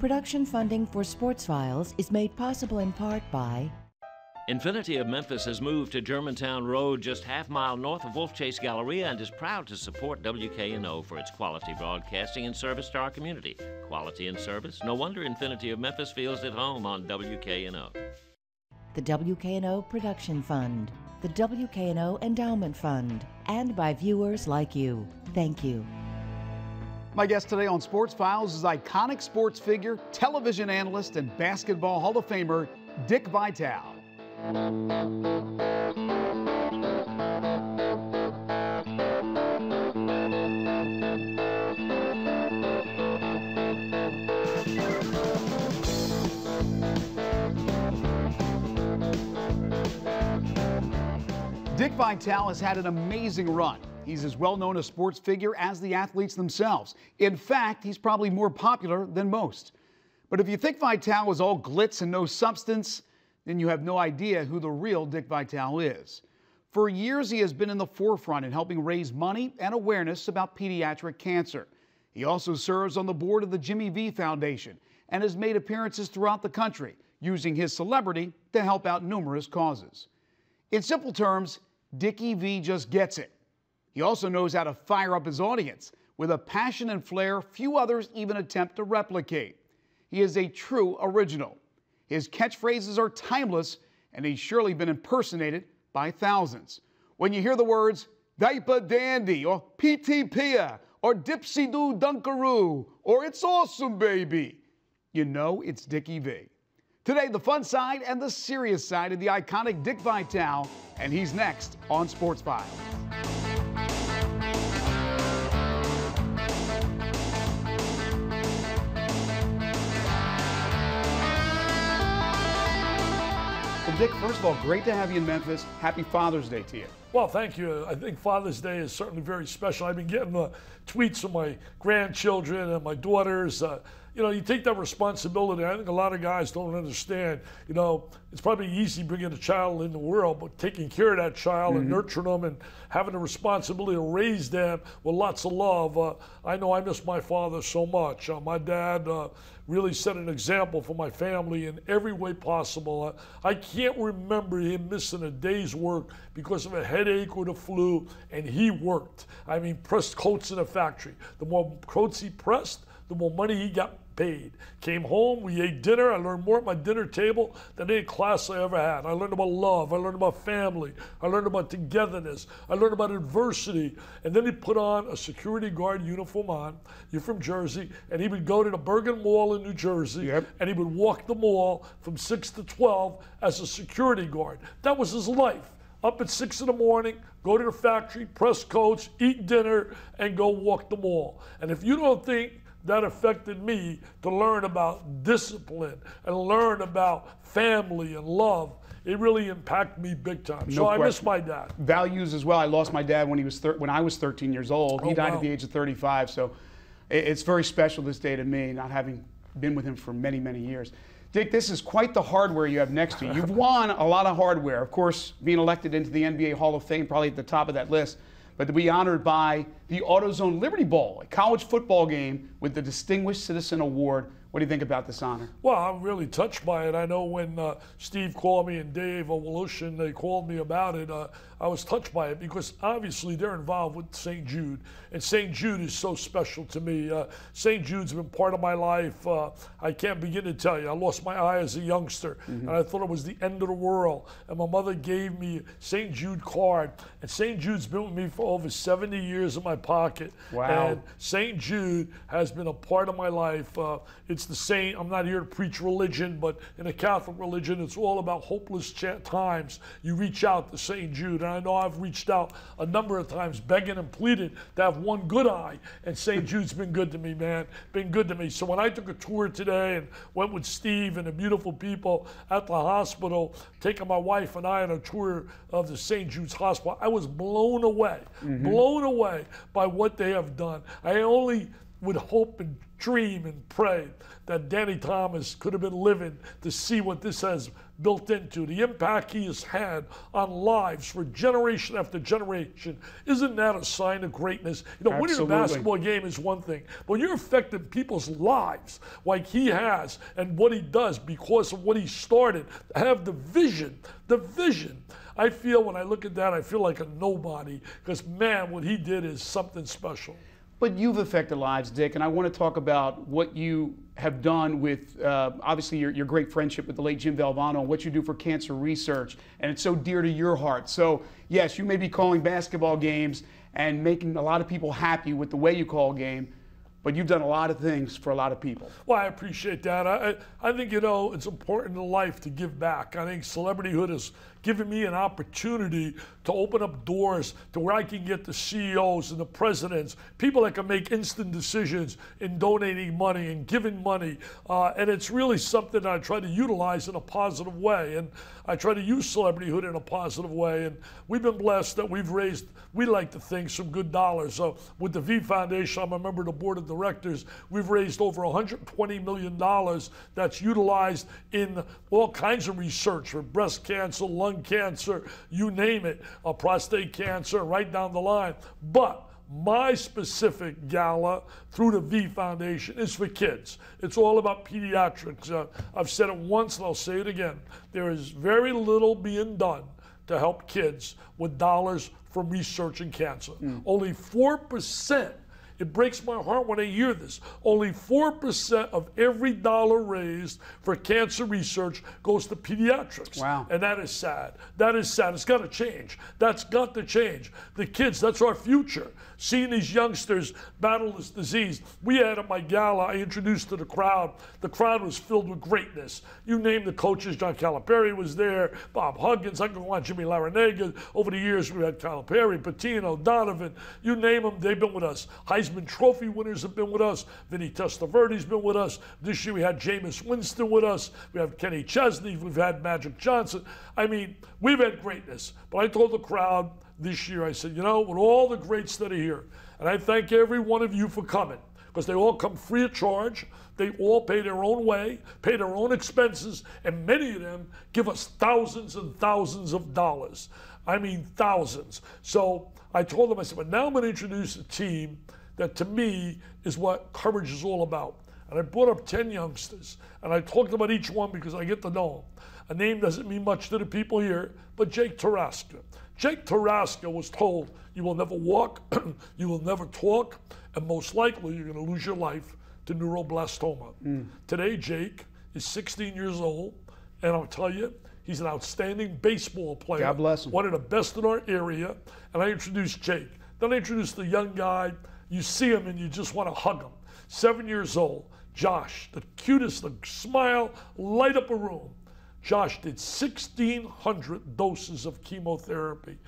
Production funding for Sports Files is made possible in part by Infinity of Memphis has moved to Germantown Road, just half-mile north of Wolf Chase Galleria, and is proud to support WKNO for its quality broadcasting and service to our community. Quality and service? No wonder Infinity of Memphis feels at home on WKNO. the WKNO Production Fund, the WKNO Endowment Fund, and by viewers like you. Thank you. My guest today on Sports Files is iconic sports figure, television analyst, and Basketball Hall of Famer Dick Vitale. Dick Vitale has had an amazing run. He's as well known a sports figure as the athletes themselves. In fact, he's probably more popular than most. But if you think Vitale is all glitz and no substance, then you have no idea who the real Dick Vitale is. For years, he has been in the forefront in helping raise money and awareness about pediatric cancer. He also serves on the board of the Jimmy V Foundation and has made appearances throughout the country, using his celebrity to help out numerous causes. In simple terms, Dickie V just gets it. He also knows how to fire up his audience with a passion and flair few others even attempt to replicate. He is a true original. His catchphrases are timeless, and he's surely been impersonated by thousands. When you hear the words diaper dandy, or PT Pia, or Dipsy Doo Dunkaroo, or It's Awesome Baby, you know it's Dickie V. Today, the fun side and the serious side of the iconic Dick Vitale, and he's next on Sports Files. Well, Dick, first of all, great to have you in Memphis. Happy Father's Day to you. Well, thank you. I think Father's Day is certainly very special. I've been getting the tweets from my grandchildren and my daughters. You know, you take that responsibility. I think a lot of guys don't understand. You know, it's probably easy bringing a child in the world, but taking care of that child and nurturing them and having the responsibility to raise them with lots of love. I know I miss my father so much. My dad really set an example for my family in every way possible. I can't remember him missing a day's work because of a headache or the flu, and he worked. I mean, pressed coats in a factory. The more coats he pressed, the more money he got paid. Came home, we ate dinner. I learned more at my dinner table than any class I ever had. I learned about love. I learned about family. I learned about togetherness. I learned about adversity. And then he put on a security guard uniform on. You're from Jersey. And he would go to the Bergen Mall in New Jersey. And he would walk the mall from 6 to 12 as a security guard. That was his life. Up at 6 in the morning, go to the factory, press coats, eat dinner, and go walk the mall. And if you don't think that affected me to learn about discipline and learn about family and love, it really impacted me big time. So I miss my dad. Values as well. I lost my dad when I was 13 years old. He died at the age of 35. So it's very special this day to me, not having been with him for many, many years. Dick, this is quite the hardware you have next to you. You've won a lot of hardware. Of course, being elected into the NBA Hall of Fame, probably at the top of that list. But to be honored by the AutoZone Liberty Bowl, a college football game with the Distinguished Citizen Award. What do you think about this honor? Well, I'm really touched by it. I know when Steve called me and Dave Wolushyn, they called me about it, I was touched by it because obviously they're involved with St. Jude. And St. Jude is so special to me. St. Jude's been part of my life. I can't begin to tell you. I lost my eye as a youngster, and I thought it was the end of the world. And my mother gave me a St. Jude card. And St. Jude's been with me for over 70 years in my pocket. Wow. And St. Jude has been a part of my life. It's the same. I'm not here to preach religion, but in a Catholic religion, it's all about hopeless times. You reach out to St. Jude, and I know I've reached out a number of times, begging and pleading to have one good eye, and St. Jude's been good to me, man. Been good to me. So when I took a tour today and went with Steve and the beautiful people at the hospital, taking my wife and I on a tour of the St. Jude's Hospital, I was blown away by what they have done. I only would hope and dream and pray that Danny Thomas could have been living to see what this has built into, the impact he has had on lives for generation after generation. Isn't that a sign of greatness? You know, winning a basketball game is one thing, but you're affecting people's lives like he has and what he does because of what he started. Have the vision. I feel when I look at that, I feel like a nobody because, man, what he did is something special. But you've affected lives, Dick, and I want to talk about what you have done with, obviously, your great friendship with the late Jim Valvano and what you do for cancer research, and it's so dear to your heart. So, yes, you may be calling basketball games and making a lot of people happy with the way you call a game, but you've done a lot of things for a lot of people. Well, I appreciate that. I think, you know, it's important in life to give back. I think celebrityhood has given me an opportunity to open up doors to where I can get the CEOs and the presidents, people that can make instant decisions in donating money and giving money. And it's really something that I try to utilize in a positive way. And I try to use celebrityhood in a positive way. And we've been blessed that we've raised, we like to think, some good dollars. So with the V Foundation, I'm a member of the board of directors. We've raised over $120 million that's utilized in all kinds of research for breast cancer, lung cancer, you name it, prostate cancer, right down the line. But my specific gala through the V Foundation is for kids. It's all about pediatrics. I've said it once and I'll say it again. There is very little being done to help kids with dollars from researching cancer. Only 4%. It breaks my heart when I hear this. Only 4% of every dollar raised for cancer research goes to pediatrics. Wow. And that is sad. That is sad. It's got to change. That's got to change. The kids, that's our future. Seeing these youngsters battle this disease. We had at my gala, I introduced to the crowd. The crowd was filled with greatness. You name the coaches. John Calipari was there. Bob Huggins. I can watch Jimmy Larrañaga. Over the years, we had Calipari, Patino, Donovan. You name them, they've been with us. Heisman Trophy winners have been with us. Vinny Testaverde's been with us. This year we had Jameis Winston with us. We have Kenny Chesney. We've had Magic Johnson. I mean, we've had greatness. But I told the crowd this year, I said, you know, with all the greats that are here, and I thank every one of you for coming, because they all come free of charge. They all pay their own way, pay their own expenses, and many of them give us thousands and thousands of dollars. I mean, thousands. So I told them, I said, but now I'm going to introduce a team that to me is what courage is all about. And I brought up 10 youngsters, and I talked about each one because I get to know them. A name doesn't mean much to the people here, but Jake Tarasca. Jake Tarasca was told, you will never walk, you will never talk, and most likely you're going to lose your life to neuroblastoma. Today, Jake is 16 years old, and I'll tell you, he's an outstanding baseball player. God bless him. One of the best in our area, and I introduced Jake. Then I introduced the young guy. You see him and you just want to hug him. 7 years old, Josh, the cutest, the smile, light up a room. Josh did 1,600 doses of chemotherapy.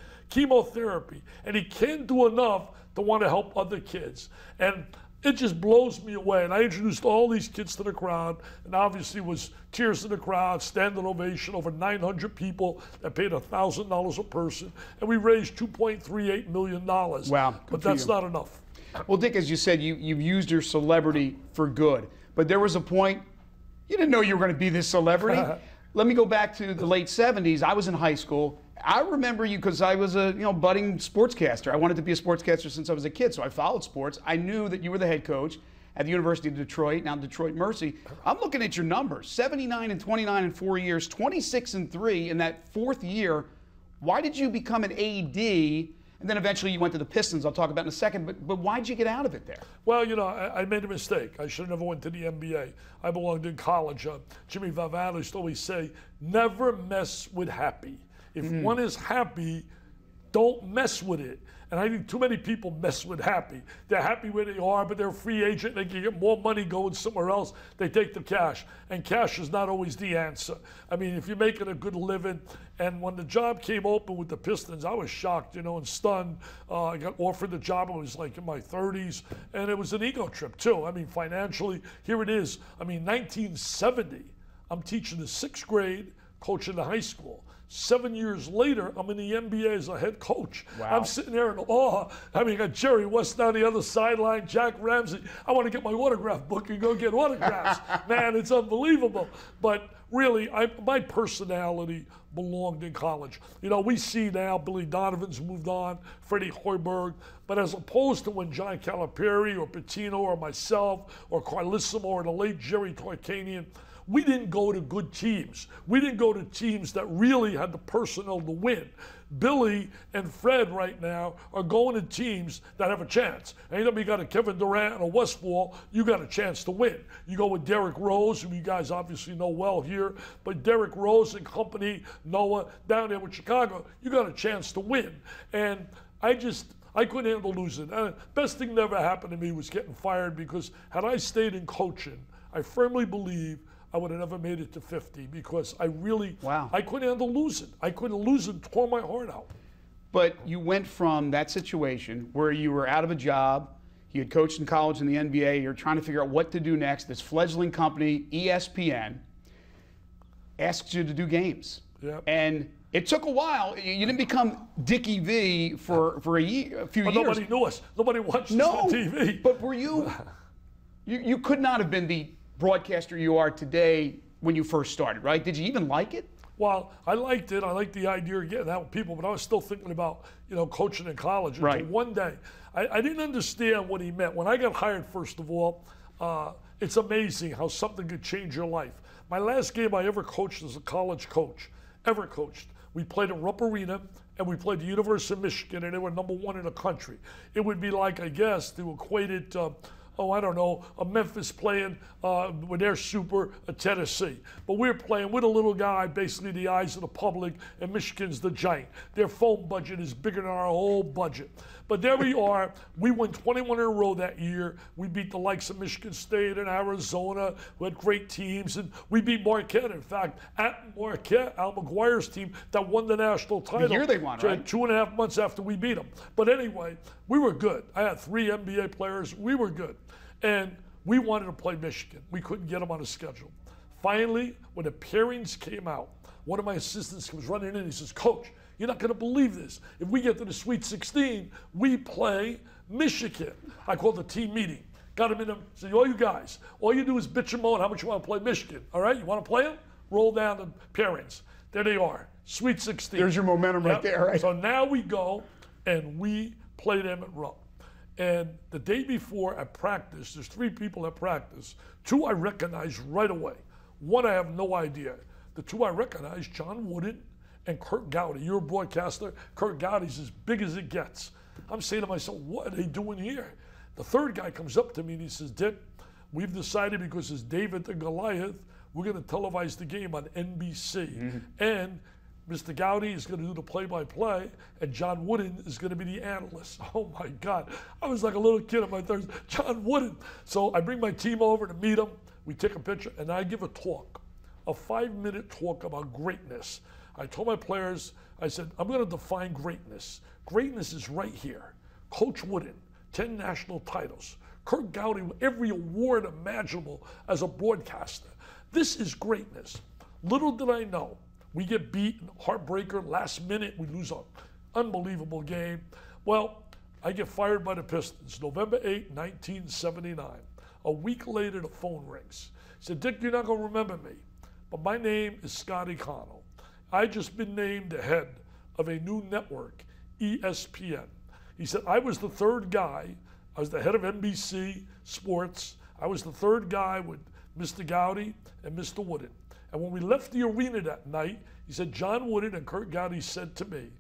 And he can't do enough to want to help other kids. And it just blows me away. And I introduced all these kids to the crowd, and obviously was tears in the crowd, standing ovation, over 900 people that paid $1,000 a person, and we raised $2.38 million. Wow. But that's not enough. Well, Dick, as you said, you've used your celebrity for good, but there was a point you didn't know you were going to be this celebrity. Let me go back to the late 70s. I was in high school. I remember you because I was a budding sportscaster. I wanted to be a sportscaster since I was a kid, so I followed sports. I knew that you were the head coach at the University of Detroit, now Detroit Mercy. I'm looking at your numbers: 79 and 29 in 4 years, 26 and 3 in that fourth year. Why did you become an AD? And then eventually you went to the Pistons, I'll talk about in a second, but why'd you get out of it there? Well, I made a mistake. I should have never went to the NBA. I belonged in college. Jimmy Valvano used to always say, never mess with happy. If one is happy, don't mess with it. And I think too many people mess with happy. They're happy where they are, but they're a free agent. They can get more money going somewhere else. They take the cash. And cash is not always the answer. I mean, if you're making a good living, and when the job came open with the Pistons, I was shocked, and stunned. I got offered the job. I was like in my 30s. And it was an ego trip, too. I mean, financially, here it is. I mean, 1970, I'm teaching the 6th grade, coaching the high school. 7 years later, I'm in the NBA as a head coach. Wow. I'm sitting there in awe. I mean, I got Jerry West on the other sideline, Jack Ramsey. I want to get my autograph book and go get autographs. Man, it's unbelievable. But really, my personality belonged in college. You know, we see now Billy Donovan's moved on, Freddie Hoiberg, but as opposed to when John Calipari or Pitino or myself or Carlissimo or the late Jerry Tarkanian, we didn't go to good teams. We didn't go to teams that really had the personnel to win. Billy and Fred right now are going to teams that have a chance. Anytime you got a Kevin Durant and a Westfall, you got a chance to win. You go with Derrick Rose, who you guys obviously know well here, but Derrick Rose and company, Noah, down there with Chicago, you got a chance to win. And I couldn't handle losing. Best thing that ever happened to me was getting fired, because had I stayed in coaching, I firmly believe I would have never made it to 50, because I couldn't handle losing. I couldn't lose and tore my heart out. But you went from that situation where you were out of a job, you had coached in college and the NBA, you're trying to figure out what to do next. This fledgling company, ESPN, asks you to do games. Yep. And it took a while. You didn't become Dickie V for a few years. Nobody knew us. Nobody watched us on TV. But were you could not have been the broadcaster you are today when you first started, right? Did you even like it? Well, I liked it. I liked the idea of getting out with people, but I was still thinking about, coaching in college. Right. Until one day, I didn't understand what he meant. When I got hired, first of all, it's amazing how something could change your life. My last game I ever coached as a college coach, we played at Rupp Arena, and we played the University of Michigan, and they were #1 in the country. It would be like, I guess, to equate it to, I don't know, a Memphis playing with their super, a Tennessee. But we're playing with a little guy, basically the eyes of the public, and Michigan's the giant. Their phone budget is bigger than our whole budget. But there we are. We won 21 in a row that year. We beat the likes of Michigan State and Arizona, who had great teams, and we beat Marquette. In fact, at Marquette, Al McGuire's team that won the national title. The year they won, right? 2.5 months after we beat them. But anyway, we were good. I had 3 NBA players. We were good. And we wanted to play Michigan. We couldn't get them on a schedule. Finally, when the pairings came out, one of my assistants comes running in. He says, "Coach, you're not going to believe this. If we get to the Sweet 16, we play Michigan." I called the team meeting. Got him in there. Said, "All you guys, all you do is bitch and moan how much you want to play Michigan. All right? You want to play them? Roll down the pairings." There they are. Sweet 16. There's your momentum right there, right? So now we go and we play them at Rupp. And the day before at practice, there's 3 people at practice. 2 I recognize right away. 1 I have no idea. The 2 I recognize, John Wooden and Curt Gowdy. You're a broadcaster. Curt Gowdy's as big as it gets. I'm saying to myself, what are they doing here? The 3rd guy comes up to me and he says, "Dick, we've decided, because it's David and Goliath, we're going to televise the game on NBC. Mm-hmm. And Mr. Gowdy is going to do the play-by-play, and John Wooden is going to be the analyst." Oh, my God. I was like a little kid on my Thursday. John Wooden. So I bring my team over to meet him. We take a picture, and I give a talk, a 5-minute talk about greatness. I told my players, I said, I'm going to define greatness. Greatness is right here. Coach Wooden, 10 national titles. Curt Gowdy, every award imaginable as a broadcaster. This is greatness. Little did I know, we get beat, heartbreaker, last minute, we lose an unbelievable game. Well, I get fired by the Pistons, November 8, 1979. A week later, the phone rings. He said, "Dick, you're not going to remember me, but my name is Scotty Connell. I just been named the head of a new network, ESPN." He said, "I was the 3rd guy. I was the head of NBC Sports. I was the 3rd guy with Mr. Gowdy and Mr. Wooden. And when we left the arena that night," he said, "John Wooden and Curt Gowdy said to me,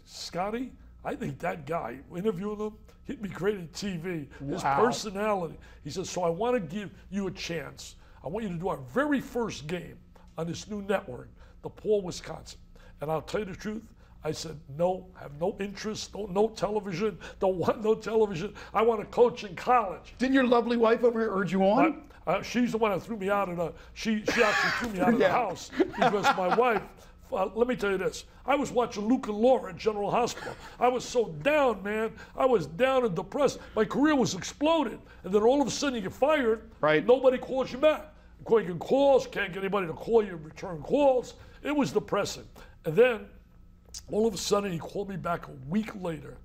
Scotty, I think that guy, interviewing him, he'd be great at TV. His personality." He said, "So I want to give you a chance. I want you to do our very first game on this new network, DePaul, Wisconsin." And I'll tell you the truth, I said, "No, have no interest, no television, don't want no television. I want to coach in college." Didn't your lovely wife over here urge you on? She's the one that threw me out of the, she actually threw me out of the house, because my wife, let me tell you this, I was watching Luke and Laura at General Hospital. I was so down, man. I was down and depressed. My career was exploding. And then all of a sudden you get fired. Right. Nobody calls you back. You can calls, can't get anybody to call you, return calls. It was depressing. And then all of a sudden he called me back a week later,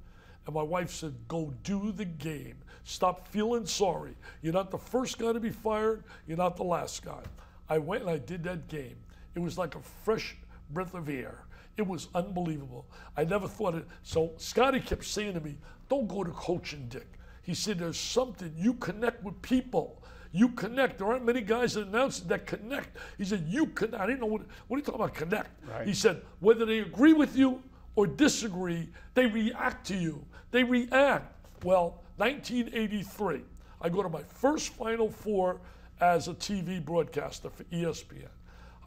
and my wife said, go do the game. Stop feeling sorry. You're not the first guy to be fired. You're not the last guy. I went and I did that game. It was like a fresh breath of air. It was unbelievable. I never thought it. So Scotty kept saying to me, don't go to coaching, Dick. He said, there's something. You connect with people. You connect. There aren't many guys that announce that connect. He said, you connect. I didn't know what are you talking about, connect? Right. He said, whether they agree with you or disagree, they react to you. They react. Well, 1983, I go to my first Final Four as a TV broadcaster for ESPN.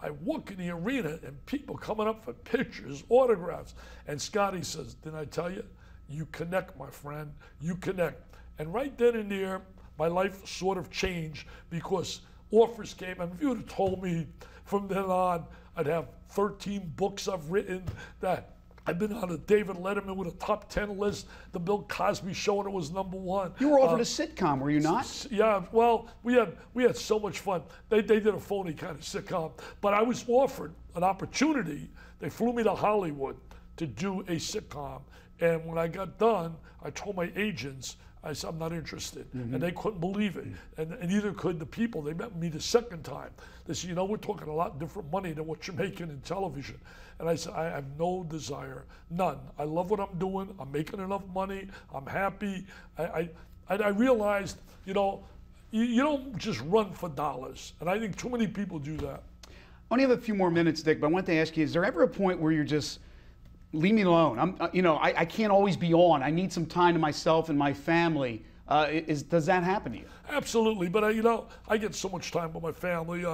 I walk in the arena and people coming up for pictures, autographs. And Scotty says, didn't I tell you? You connect, my friend. You connect. And right then and there, my life sort of changed because offers came. And if you would have told me from then on, I'd have 13 books I've written, that I've been on a David Letterman with a top 10 list, the Bill Cosby Show, and it was #1. You were offered a sitcom, were you not? Yeah, well, we had so much fun. They did a phony kind of sitcom, but I was offered an opportunity. They flew me to Hollywood to do a sitcom, and when I got done, I told my agents, I said, I'm not interested. Mm-hmm. And they couldn't believe it. And neither could the people. They met me the second time. They said, we're talking a lot different money than what you're making in television. And I said, I have no desire, none. I love what I'm doing. I'm making enough money. I'm happy. I realized, you don't just run for dollars. And I think too many people do that. I only have a few more minutes, Dick, but I want to ask you, is there ever a point where you're just, leave me alone. I can't always be on. I need some time to myself and my family. Does that happen to you? Absolutely, but I get so much time with my family.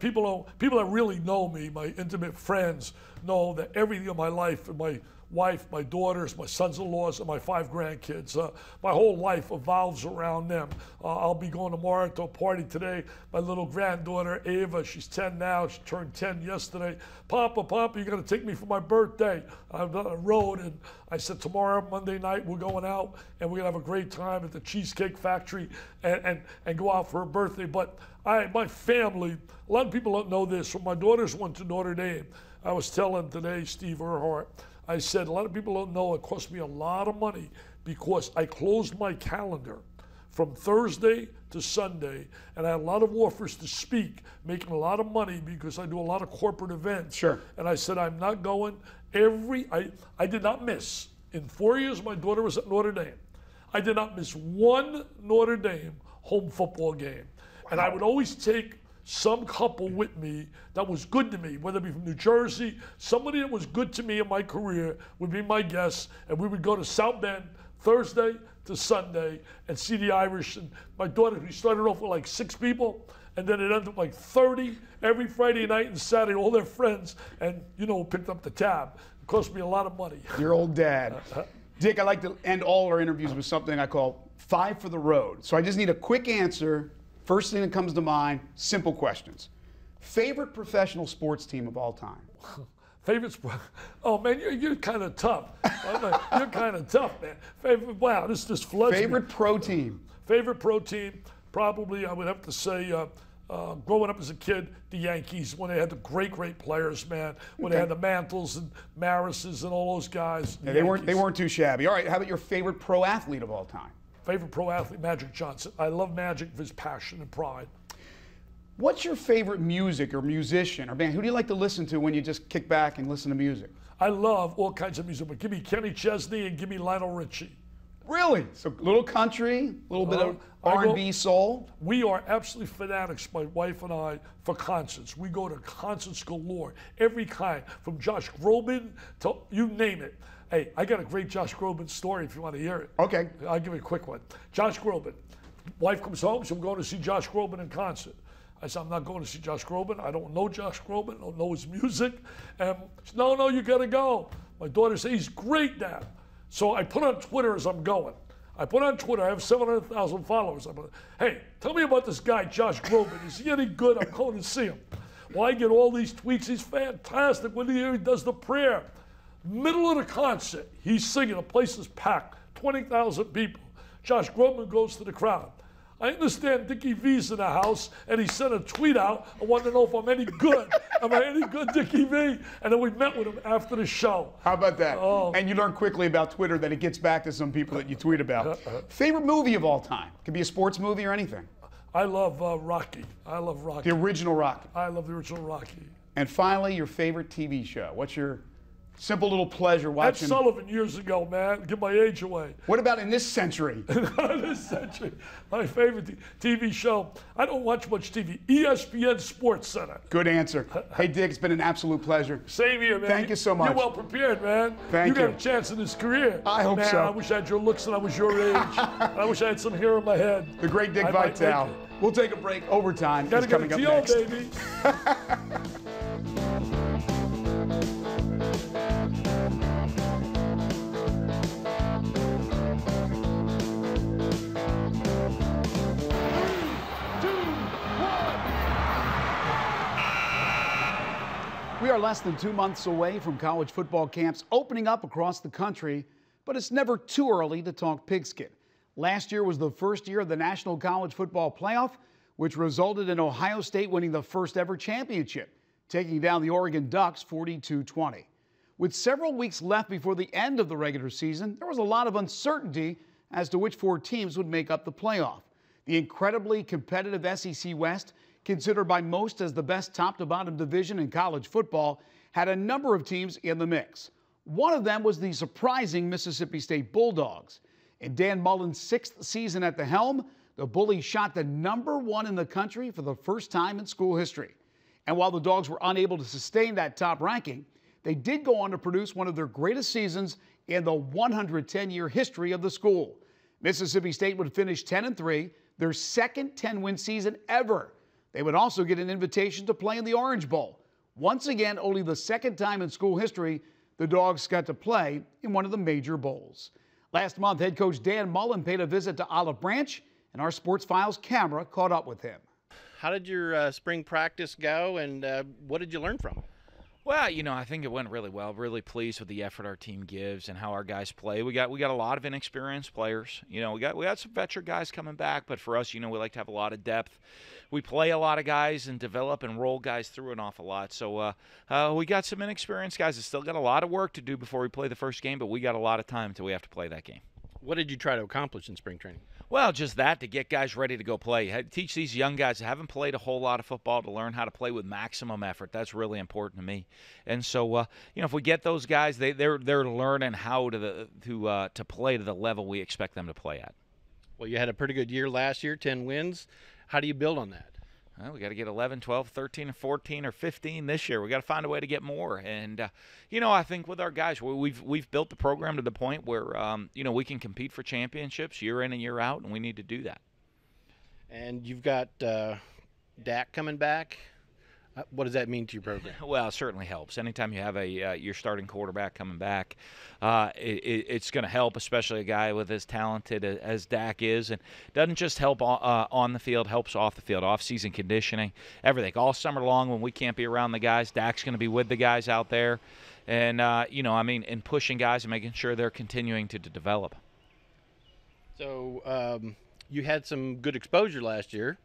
People that really know me, my intimate friends, know that everything in my life, and my wife, my daughters, my sons-in-laws, and my 5 grandkids. My whole life evolves around them. I'll be going tomorrow to a party today. My little granddaughter, Ava, she's 10 now. She turned 10 yesterday. Papa, you're going to take me for my birthday. I'm on the road, and I said tomorrow, Monday night, we're going out, and we're going to have a great time at the Cheesecake Factory and go out for her birthday. But my family, a lot of people don't know this. When my daughters went to Notre Dame, I was telling today, Steve Earhart, I said, a lot of people don't know it cost me a lot of money because I closed my calendar from Thursday to Sunday, and I had a lot of offers to speak, making a lot of money because I do a lot of corporate events. Sure. And I said, I'm not going. I did not miss. In 4 years, my daughter was at Notre Dame. I did not miss one Notre Dame home football game. Wow. And I would always take some couple with me that was good to me, whether it be from New Jersey, somebody that was good to me in my career would be my guest, and we would go to South Bend Thursday to Sunday and see the Irish. And my daughter, we started off with like 6 people, and then it ended up like 30 every Friday night and Saturday, all their friends, and picked up the tab. It cost me a lot of money. Your old dad. Dick, I like to end all our interviews with something I call 5 for the road. So I just need a quick answer. First thing that comes to mind, simple questions. Favorite professional sports team of all time? Favorite sport? Oh, man, you're kind of tough. You're kind of tough, man. Wow, this just floods Favorite me. Pro team? Favorite pro team? Probably, I would have to say, growing up as a kid, the Yankees, when they had the great players, man. When they had the Mantles and Marises and all those guys. Yeah, they weren't too shabby. All right, how about your favorite pro athlete of all time? Favorite pro athlete, Magic Johnson. I love Magic for his passion and pride. What's your favorite music or musician or band? Who do you like to listen to when you just kick back and listen to music? I love all kinds of music, but give me Kenny Chesney and give me Lionel Richie. Really? So a little country, a little bit of R&B, soul? We are absolutely fanatics, my wife and I, for concerts. We go to concerts galore, every kind, from Josh Groban to you name it. Hey, I got a great Josh Groban story if you want to hear it. Okay. I'll give you a quick one. Josh Groban. Wife comes home, so I'm going to see Josh Groban in concert. I said, I'm not going to see Josh Groban. I don't know Josh Groban. I don't know his music. And she said, no, you got to go. My daughter said, he's great, Dad. So I put on Twitter as I'm going. I have 700,000 followers. I put, hey, tell me about this guy, Josh Groban. Is he any good? I'm going to see him. Well, I get all these tweets. He's fantastic. When he does the prayer. Middle of the concert, he's singing. The place is packed, 20,000 people. Josh Groban goes to the crowd. I understand Dickie V's in the house, and he sent a tweet out. I wanted to know if I'm any good. Am I any good, Dickie V? And then we met with him after the show. How about that? Oh. And you learn quickly about Twitter that it gets back to some people that you tweet about. Favorite movie of all time? Could be a sports movie or anything. I love Rocky. I love Rocky. The original Rocky. I love the original Rocky. And finally, your favorite TV show. What's your simple little pleasure watching? Ed Sullivan years ago, man. Give my age away. What about in this century? This century, my favorite TV show. I don't watch much TV. ESPN Sports Center. Good answer. Hey, Dick, it's been an absolute pleasure. Same here, man. Thank you so much. You're well prepared, man. Thank you. You got a chance in this career. I hope man, so. I wish I had your looks and I was your age. I wish I had some hair in my head. The great Dick I might Vitale. make it. We'll take a break. Overtime is Gotta get a coming up TO, next. baby. We are less than 2 months away from college football camps opening up across the country, but it's never too early to talk pigskin. Last year was the first year of the National College Football Playoff, which resulted in Ohio State winning the first ever championship, taking down the Oregon Ducks 42-20. With several weeks left before the end of the regular season, there was a lot of uncertainty as to which 4 teams would make up the playoff. The incredibly competitive SEC West, considered by most as the best top-to-bottom division in college football, had a number of teams in the mix. One of them was the surprising Mississippi State Bulldogs. In Dan Mullen's 6th season at the helm, the Bullies shot the #1 in the country for the first time in school history. And while the Dogs were unable to sustain that top ranking, they did go on to produce one of their greatest seasons in the 110-year history of the school. Mississippi State would finish 10-3, their second 10-win season ever. They would also get an invitation to play in the Orange Bowl. Once again, only the second time in school history the Dogs got to play in one of the major bowls. Last month, head coach Dan Mullen paid a visit to Olive Branch, and our Sports Files camera caught up with him. How did your spring practice go, and what did you learn from it? Well, I think it went really well. Really pleased with the effort our team gives and how our guys play. We got a lot of inexperienced players. We got some veteran guys coming back, but for us, we like to have a lot of depth. We play a lot of guys and develop and roll guys through an awful lot. So we got some inexperienced guys that still got a lot of work to do before we play the first game, but we got a lot of time until we have to play that game. What did you try to accomplish in spring training? Well, just that, to get guys ready to go play. Teach these young guys that haven't played a whole lot of football to learn how to play with maximum effort. That's really important to me. And so, if we get those guys, they're learning how to play to the level we expect them to play at. Well, you had a pretty good year last year, 10 wins. How do you build on that? Well, we got to get 11, 12, 13, or 14, or 15 this year. We got to find a way to get more. And I think with our guys, we've built the program to the point where we can compete for championships year in and year out, and we need to do that. And you've got Dak coming back. What does that mean to your program? Well, it certainly helps. Anytime you have your starting quarterback coming back, it's going to help, especially a guy with as talented as Dak is. And doesn't just help on the field, helps off the field, off-season conditioning, everything. All summer long when we can't be around the guys, Dak's going to be with the guys out there. And, in pushing guys and making sure they're continuing to develop. So you had some good exposure last year.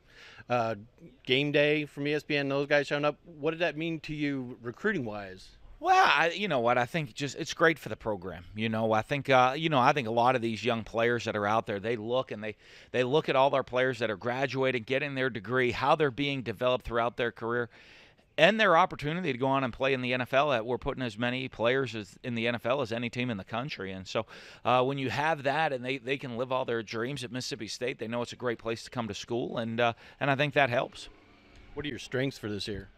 Game day from ESPN, those guys showing up. What did that mean to you recruiting-wise? Well, I think it's great for the program. I think a lot of these young players that are out there, they look at all our players that are graduating, getting their degree, how they're being developed throughout their career, and their opportunity to go on and play in the NFL. We're putting as many players in the NFL as any team in the country. And so when you have that and they can live all their dreams at Mississippi State, they know it's a great place to come to school, and I think that helps. What are your strengths for this year?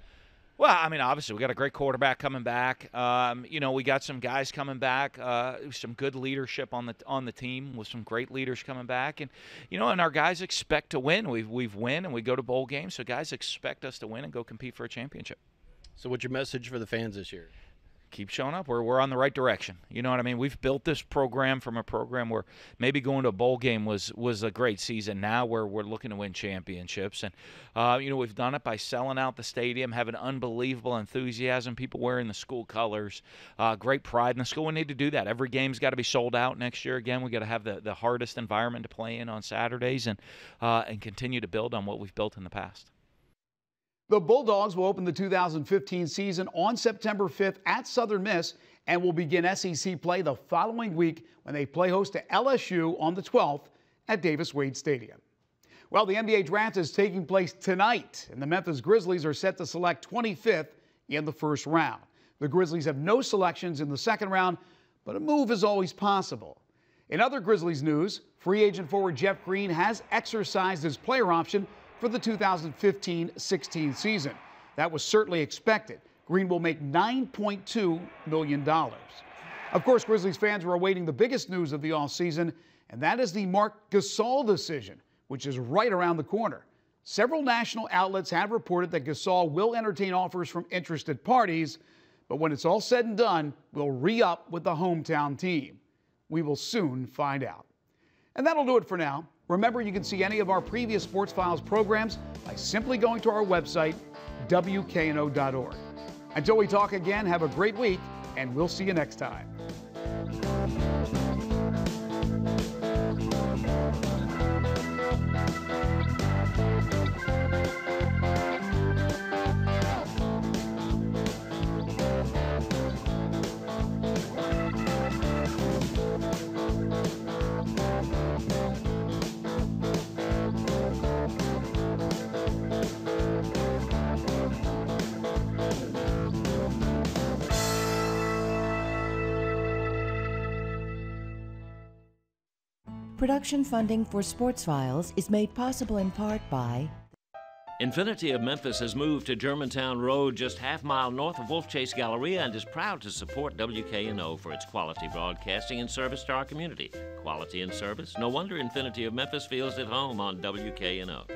Well, obviously we got a great quarterback coming back. We got some guys coming back, some good leadership on the team with some great leaders coming back, and and our guys expect to win. We've win and we go to bowl games, so guys expect us to win and go compete for a championship. So, what's your message for the fans this year? keep showing up. We're on the right direction. You know what I mean? We've built this program from a program where maybe going to a bowl game was a great season. Now we're looking to win championships. And, we've done it by selling out the stadium, having unbelievable enthusiasm, people wearing the school colors, great pride in the school. We need to do that. Every game's got to be sold out next year. Again, we got to have the hardest environment to play in on Saturdays and continue to build on what we've built in the past. The Bulldogs will open the 2015 season on September 5th at Southern Miss and will begin SEC play the following week when they play host to LSU on the 12th at Davis-Wade Stadium. Well, the NBA draft is taking place tonight, and the Memphis Grizzlies are set to select 25th in the first round. The Grizzlies have no selections in the second round, but a move is always possible. In other Grizzlies news, free agent forward Jeff Green has exercised his player option for the 2015-16 season. That was certainly expected. Green will make $9.2 million. Of course, Grizzlies fans are awaiting the biggest news of the offseason, and that is the Marc Gasol decision, which is right around the corner. Several national outlets have reported that Gasol will entertain offers from interested parties, but when it's all said and done, will re-up with the hometown team. We will soon find out. And that'll do it for now. Remember, you can see any of our previous Sports Files programs by simply going to our website, WKNO.org. Until we talk again, have a great week, and we'll see you next time. Production funding for Sports Files is made possible in part by Infinity of Memphis has moved to Germantown Road, just half-mile north of Wolf Chase Galleria, and is proud to support WKNO for its quality broadcasting and service to our community. Quality and service? No wonder Infinity of Memphis feels at home on WKNO.